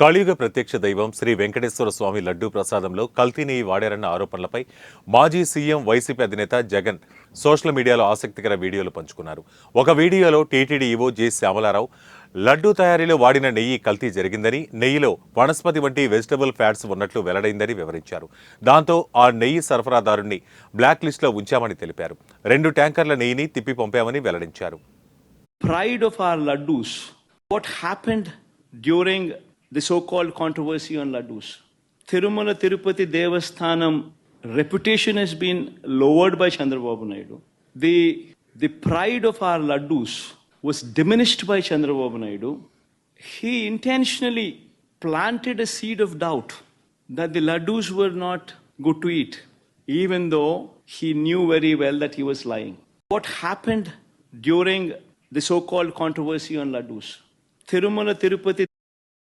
కలియుగ ప్రత్యక్ష దైవం శ్రీ వెంకటేశ్వర స్వామి లడ్డూ ప్రసాదంలో కల్తీ నెయ్యి వాడారన్న ఆరోపణలపై మాజీ సీఎం వైసీపీ అధినేత జగన్ సోషల్ మీడియాలో ఆసక్తికర వీడియోలు పంచుకున్నారు. ఒక వీడియోలో టీటీడీ ఈవో జె శ్యామలారావు లడ్డూ తయారీలో వాడిన నెయ్యి కల్తీ జరిగిందని, నెయ్యిలో వనస్పతి వంటి వెజిటబుల్ ఫ్యాట్స్ ఉన్నట్లు వెల్లడైందని వివరించారు. దాంతో ఆ నెయ్యి సరఫరాదారుణ్ణి బ్లాక్ లిస్టులో ఉంచామని తెలిపారు. 2 ట్యాంకర్ల నెయ్యిని తిప్పి పంపామని వెల్లడించారు. Pride of our laddus. What happened during the so-called controversy on laddus? Tirumala Tirupati Devasthanam reputation has been lowered by Chandrababu Naidu. The pride of our laddus was diminished by Chandrababu Naidu. He intentionally planted a seed of doubt that the laddus were not good to eat, even though he knew very well that he was lying. What happened during the so-called controversy on laddus? Tirumala Tirupati